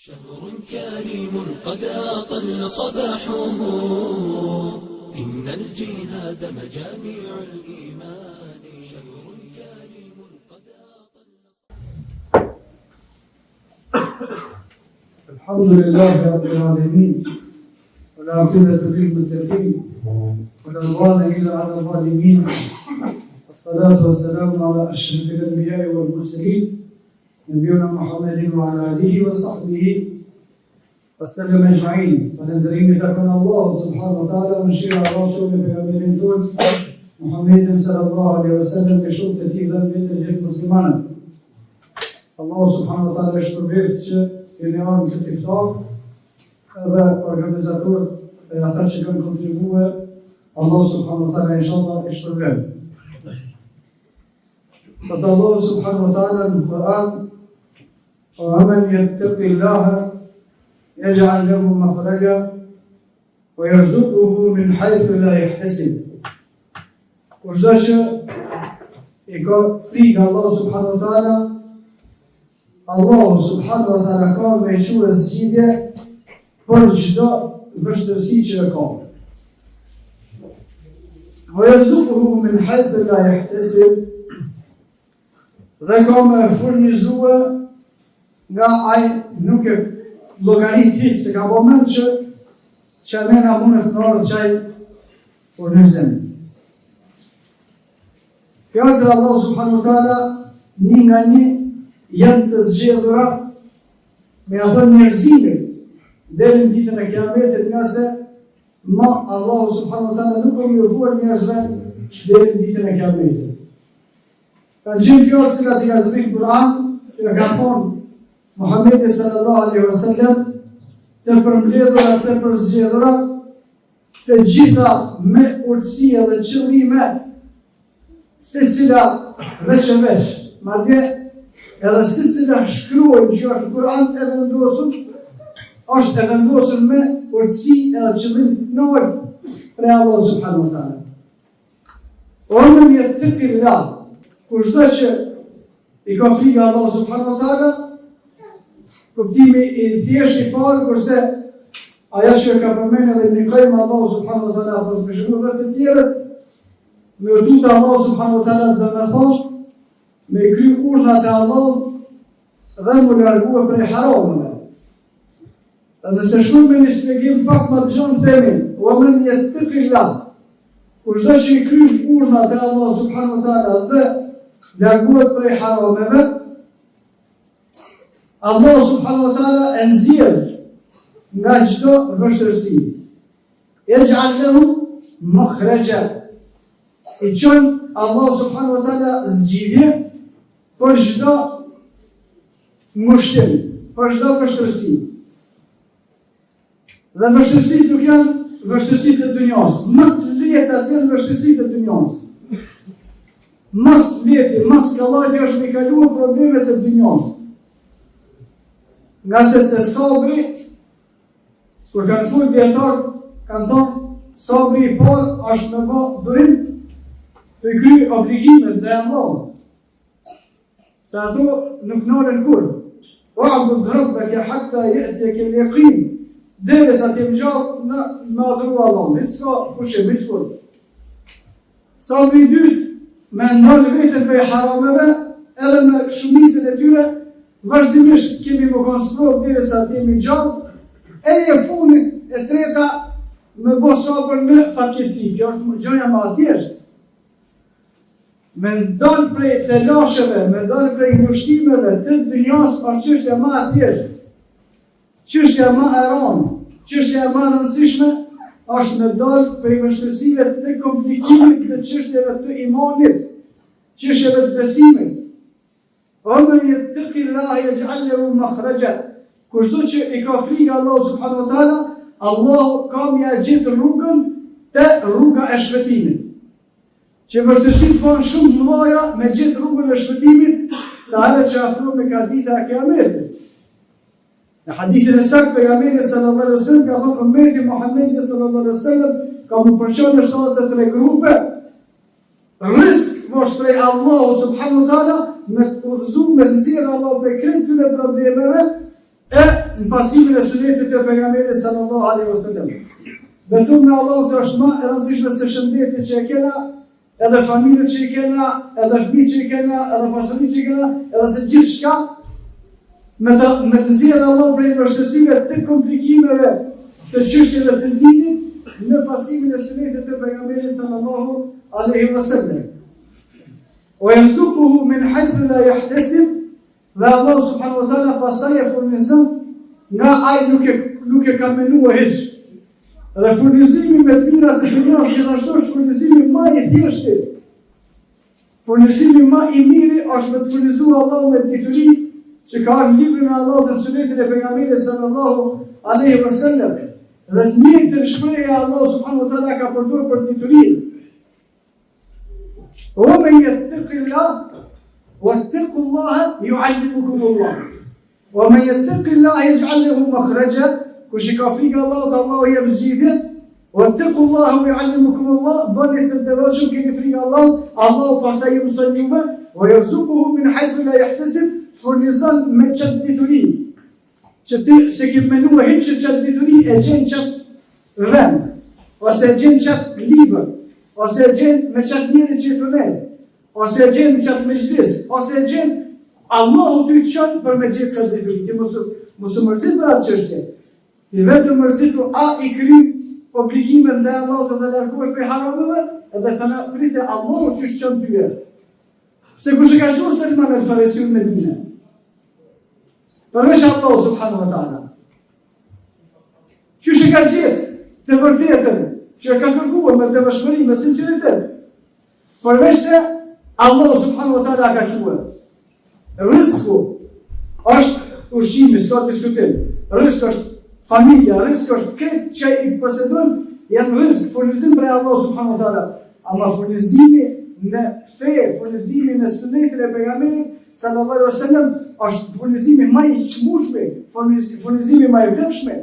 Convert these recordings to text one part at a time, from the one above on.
شهر كريم قد أطل صباحه إن الجهاد مجاميع الإيمان شهر كريم قد أطل الحمد لله رب العالمين والعاقبة للمتقين ولا عدوان إلا على الظالمين والصلاة والسلام على أشرف الأنبياء والمرسلين نبينا محمد وعلى آله وصحبه وسلم أجمعين. فندريم تكون الله سبحانه وتعالى من شيء الرسول بأمير دون محمد صلى الله عليه وسلم بشوط تيدا بيت الجيش مسلمان. الله سبحانه وتعالى يشكر keni armë këtë iftar edhe organizator e ata që kanë kontribuar, Allah subhanahu wa ta'ala inshallah i shpërblen. Thot Allah subhanahu wa ta'ala në Kur'an: وَمَنْ يَتَّقِ اللَّهَ يَجْعَلْ لَهُ مَخْرَجًا وَيَرْزُقْهُ مِنْ حَيْثُ لَا يَحْتَسِبُ. Kushdo që i ka frikë Allah subhanahu wa ta'ala, Allah subhanahu wa ta'ala ka me quë zgjidhje për çdo vështirësi që e ka. وَيَرْزُقْهُ مِنْ حَيْثُ لَا يَحْتَسِبُ, dhe ka me furnizue nga ai nuk e llogarit hiç se ka moment që nëna mundet në orë çaj furnizim. Fjalët e Allah subhanahu wa ta'ala një nga një janë të zgjedhura me ato njerëzimit deri në ditën e Kiametit, nga se Allahu subhanahu wa ta'ala nuk ka mirëfuar njerëzve deri në ditën e Kiametit. Kanë gjithë fjallë cilat i ka zbrit Kur'an, që ka thonë Muhammedi sallallahu alaihi wasallam, të përmbledhura, të përzgjedhura, të gjitha me urtësi dhe qëllime, secila veç e veç, madje edhe secila shkruajnë që është Kur'an e vendosur, është e vendosur me urtësi edhe qëllim të lartë prej Allah subhanahu wa ta'ala. Ormen yattaqillah, kushdo që i ka frikë Allah subhanahu wa ta'ala, kuptimi i thjesht i parë, kurse aja që ka përmenë edhe Ibn Qayyim Allah subhanahu wa ta'ala për zbëshru dhe të tjerët, me ututë Allah subhanahu wa ta'ala dhe me thonë, me kry urdhat e Allah dhe më largue prej haramëve. Dhe nëse shumë me një shpjegim pak më të gjonë themin, وَمَنْ يَتَّقِ اللَّهَ, kushdo që i kry urdhat e Allah subhanahu wa ta'ala dhe larguet prej haramëve, Allah subhanahu wa ta'ala e nxjerr nga çdo vështirësi. يَجْعَلْ لَهُ مَخْرَجًا, i çon Allah subhanahu wa ta'ala zgjidhje për çdo ngushtim, për çdo vështirësi. Dhe vështirësitë nuk janë vështirësitë e dunjos, më të lehta janë vështirësitë e dunjos. Mas lehti, mas kallajti është me kaluar problemet e dunjos. Nga se të sabri, kur kanë thunë djetarë, kanë thonë, sabri i parë është me bë durim të kry obligimet dhe Allahut. Se ato nuk naren kur. وَعْبُدْ رَبَّكَ حَتَّى يَأْتِيَكَ الْيَقِينُ, derisa të jemi gjallë në me adhuru Allahun. Hiç s'ka pushim, hiç kur. Sabri i dytë, me ndalë vetën prej harameve, edhe me shumicën e tyre, vazhdimisht kemi më konsprovë derisa të jemi gjallë, e fundit e treta me bo sabër në fatkeqësi. Kjo është gjëja më e thjeshtë. Me ndalë prej të lasheve, me ndalë prej ngushtimeve të dunjas, është çështja më e thjeshtë. Çështja më e rëndë, çështja më e rëndësishme është me dalë prej vështirësive të komplikimit të çështjeve të imanit, çështjeve të besimit. وَمَنْ يَتَّقِ اللَّهَ يَجْعَلْ لَهُ مَخْرَجًا, kushdo që i ka frikë Allah subhanahu wa ta'ala, Allah ka mja gjithë rrugën të rruga e shpëtimit. Që vështirësitë bëhen shumë të mëdha me gjithë rrugën e shpëtimit, sa herë që afrohen me ka dita e Kiametit. Në hadithin e saktë pejgamberi sallallahu alaihi wasallam ka thënë ummeti Muhammedi sallallahu alaihi wasallam ka më përqen në 73 grupe, rrezik është prej Allahu subhanahu wa ta'ala, me të udhëzu, me të nxjerrë Allah prej krejt këtyre problemeve, e në pasimin e sunetit të pejgamberit sallallahu alaihi wasallam. Betum në Allah se është më e rëndësishme se shëndeti që e kena, edhe familjet që i kena, edhe fëmijët që i kena, edhe pasurinë që i kena, edhe se gjithë shka, me të nxjerrë Allah prej vështirësive të komplikimeve të çështjeve të dinit, në pasimin e sunetit të pejgamberit sallallahu alaihi wasallam. ويرزقه من حيث لا يحتسب dhe Allah subhanahu wa taala pastaj e furnizon nga ai nuk e ka menuar hiç. Dhe furnizimi me të mira të dunjas gjithashtu është furnizimi më i thjeshtë. Furnizimi më i mirë është me të furnizuar Allahu me dituri që ka në librin e Allahut dhe sunetin e pejgamberit sallallahu alaihi wasallam. Dhe të njëjtën shprehje Allah subhanahu wa taala ka përdorur për diturinë. ومن يتق الله واتقوا الله يعلمكم الله ومن يتق الله يجعل له مخرجا kush ka frikë Allahut Allahu jep zgjidhje واتقوا الله ويعلمكم الله bëni të devotshëm keni frikë Allahut Allahu pastaj ju mëson juve ويرزقه من حيث لا يحتسب furnizon me çat dituri që ti se ke menuar hiç çat dituri e gjen çat vend ose e gjen çat libër ose e gjen me qatë njëri që i përnet, ose e gjen me qatë me gjlis, ose e gjen Allahu ty të qënë për me gjithë qatë dituri. Ti mos mërzit për atë qështje. Ti vetë mërzitu a i kry obligimet ndaj Allahut dhe largohesh prej harameve, edhe të në prite Allahu që shqën tyje. Se kush e ka qurë Selman el Farisiun me dine. Përveç Allahu subhanahu wa ta'ala. Qysh e ka gjithë të vërtetën, që ka kërkuar me devotshmëri, me sinqeritet. Përveç se Allah subhanahu wa taala ka thënë, rizku është ushqimi, s'ka diskutim. Rizku është familja, rizku është këtë që i posedojmë, janë rizk, furnizim prej Allah subhanahu wa taala. Ama furnizimi në fe, furnizimi në sunetin e pejgamberit sallallahu alaihi wasallam është furnizimi më i çmueshëm, furnizimi më i vlefshëm.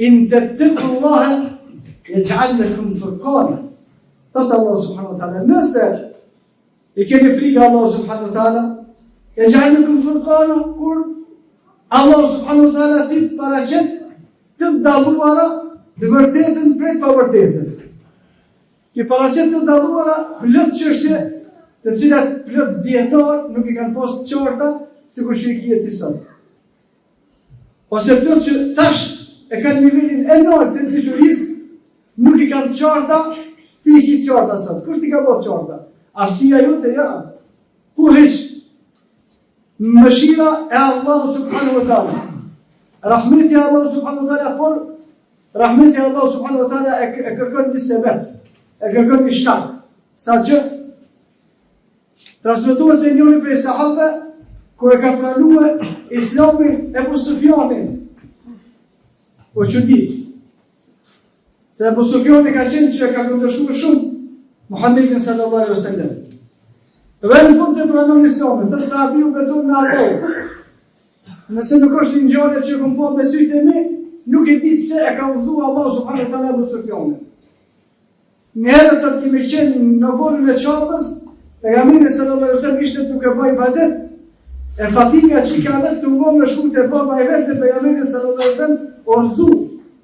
إن تتقوا الله يجعل لكم فرقانا. Thot Allah subhanahu wa taala, nëse i keni frikë Allah subhanahu wa taala, يجعل لكم فرقانا kur Allah subhanahu wa taala ti paraqet të dalluara të vërtetën prej pa vërtetës. Ti paraqet të dalluara plot çështje të cilat plot dietar nuk i kanë pas të qarta sikur që i kje ti sot. Ose plot që tash e kanë nivelin enorm të diturisë, nuk i kanë qarta, ti i ki qarta sot. Kush ti ka bërë qarta? Arsija jote ja. Kur hiç? Mëshira e Allahu subhanahu wa taala. Rahmeti e Allahu subhanahu wa taala, por rahmeti e Allahu subhanahu wa taala e kërkon një sebeb, e kërkon një shkak. Sa gjë transmetuar se njëri prej sahabëve kur e ka pranuar Islamin Ebu Sufjanin, o çudit. Se Abu Sufjani ka qenë që ka kundërshtuar shumë Muhammedin sallallahu alaihi wasallam. Dhe në fund të pranon Islamin, të sahabiu beton në Allah. Nëse nuk është një ngjarje që kom po me sytë e mi, nuk e di pse e ka udhëzuar Allah subhanahu wa taala Abu Sufjanin. Një herë të kemi qenë në borën e çapës, pejgamberi sallallahu alaihi wasallam ishte duke bërë ibadet, e Fatimja që ka vetë të ngon me shkurt e baba e vetë pejgamberi sallallahu alaihi wasallam orzu,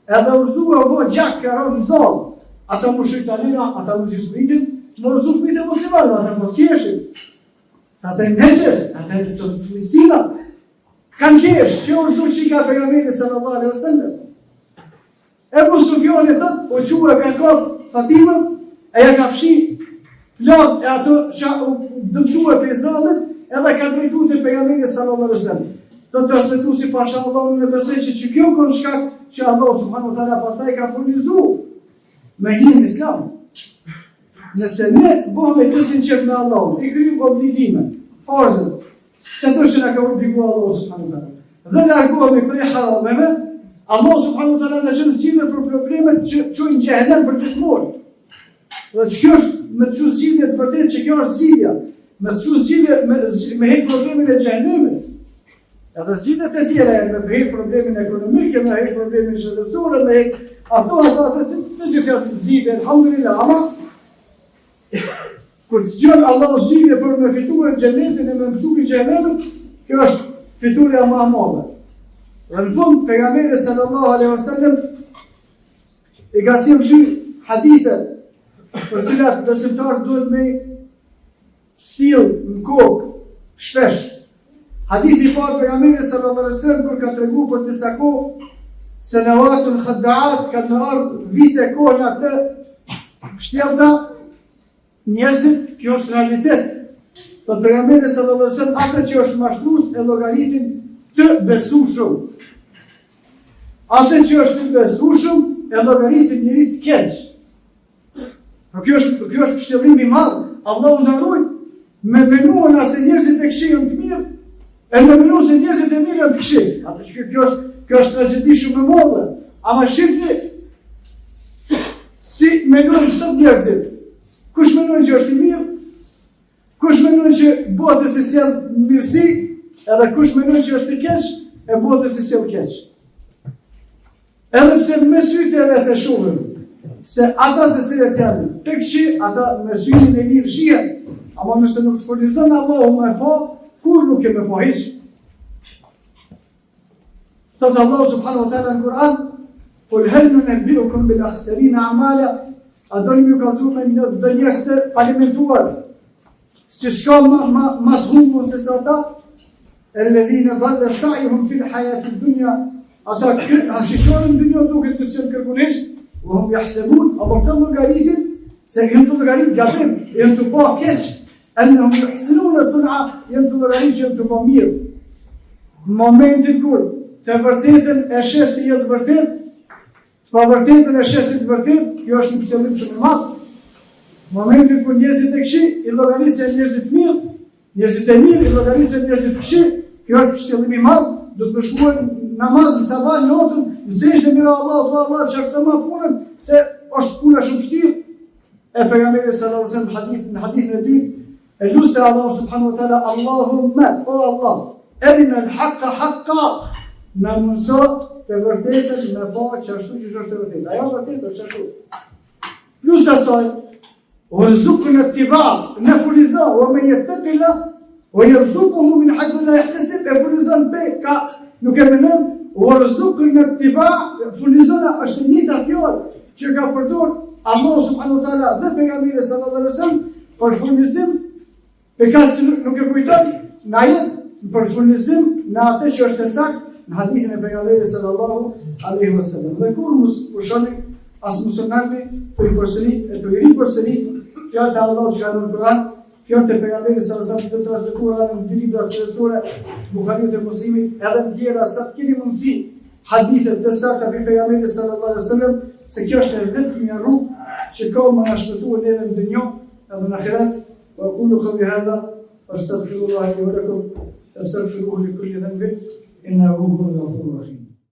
edhe orzu e bo gjak ka rënë në zalë. Ata më shujtanina, ata më zismitin, që më orzu fmite muslimarë, ata më s'kjeshin. Ata e neqes, ata e të flisina. Kanë kjesh, që orzu që ka pejgamberi sallallahu alaihi wasallam. Ebu Sufjani thot, o qua ka kod Fatimën, e ja ka fshi plot e ato që dëmtua për zalët, edhe ka drejtu të pejgamberi sallallahu alaihi wasallam. Do të transmetu si pasha Allahu në besoj që kjo kon shkak që Allah subhanahu wa taala pasaj ka furnizuar me hijen e Islam. Nëse ne bëhemi të sinqert me Allahun, i kryjmë obligime, farzën, që ato që na ka obliguar Allah subhanahu wa taala, dhe largohemi prej harameve, Allah subhanahu wa taala na çon zgjidhje për problemet që çojnë xhehenem për të morë. Dhe kjo është me të zgjidhje të vërtetë që kjo është zgjidhja, me të zgjidhje me heq problemin e xhehenemit. Edhe zgjidhjet e tjera me heq problemin ekonomik, me heq problemin shëndetësor, me heq ato të gjitha zgjidhje, alhamdulillah, ama kur të gjën Allah zgjidhje për me fituar xhenetin e me mshuki xhenetin, kjo është fituria më e madhe. Dhe në fund, pejgamberi sallallahu alaihi wasallam i ka sjellë dy hadithe për cilat besimtarët duhet me sill në kokë shpesh. Hadithi i parë, pejgamberi sallallahu alaihi wasallam kur ka treguar për disa kohë se senawatul khaddaat kanë në ardhur vite kohë në atë shtjellta njerëzit, kjo është realitet. Thot pejgamberi sallallahu alaihi wasallam, ata që është mashtrues e llogaritin të besueshëm. Ata që është të besueshëm e llogaritin njëri të keq. Por kjo është pështjellim i madh. Allahu na ruaj me menuar se njerëzit e këqij janë të mirë, e me menuar se njerëzit e mirë janë të këqij. Atë që kjo është tragjedi shumë e madhe. Ama shifni si menojnë sot njerëzit. Kush menojnë që është i mirë, kush menojnë që bëhet se sjell mirësi, edhe kush menojnë që është i keq, e bëhet se sjell keq. Edhe pse me sytë e vetë shohim se ata të cilët janë të këqij, ata me syrin e mirë shihen, ama nëse nuk të furnizon Allahu me pa, kur nuk e me pa hiç. Thot Allahu subhanahu wa taala në Kur'an, "Qul hal nunabbi'ukum bil akhsarina a'mala", a do një kallëzu me një dhe njerëz të falimentuar, që s'ka ma të humbur se sa ata, alladhina dhalla sa'yuhum fil hayati dunya, ata shqyqonin në dynjë duke të qenë kërkunisht, hum yahsabun, apo këto llogaritin se janë të llogarit gabim, janë të pa keq, annahum yuhsinuna sun'a, janë të llogarit që janë të pa mirë. Në momentin kur të vërtetën e sheh se jetë vërtet, pa vërtetën e sheh se të vërtet, kjo është një pështjellim shumë i madh. Në momentin kur njerëzit e këqij i llogaritën njerëzit mirë, njerëzit e mirë i llogaritën njerëzit të këqij, kjo është pështjellim i madh. Do të shkruajmë namazin sabah natën, zejshë mira Allah që këtë ma punën, se është puna shumë vështirë. E pejgamberi sallallahu alaihi wasallam në hadithin e dytë, e lutë Allah subhanahu wa taala, Allahumma, o Allah, arina al-haqqa haqqa, na mëso të vërtetën me pa që ashtu që është e vërtetë. Ajo vërtetë është ashtu. Plus asaj, warzuqna ittiba', na fuliza, wa man yattaqilla ويرزقه من حيث لا يحتسب, e furnizon ka nuk e menon, warzuqna ittiba', furnizona është një fjalë që ka përdor Allahu subhanahu wa taala dhe pejgamberi sallallahu alaihi wasallam për furnizim, pekas nuk e kujton në ajet, për furnizim në atë që është saktë në hadithin e pejgamberit sallallahu alaihi wasallam. Dhe kur pushoni as muslimani të i përsëri e të i ripërsëri fjalët e Allahut që janë në Kur'an, fjalët e pejgamberit sallallahu alaihi wasallam të transmetuara në libra shëndetësore, Buhariut e Muslimit, edhe në tjera sa të keni mundësi hadithet të sakta për pejgamberin sallallahu alaihi wasallam, se kjo është vetëm një rrugë që ka më na shpëtuar neve në dunjë edhe në ahiret. Wa aqulu qawli hadha wastaghfirullaha li wa lakum, astaghfiruhu li kulli dhanbin innahu huwal ghafurur rahim.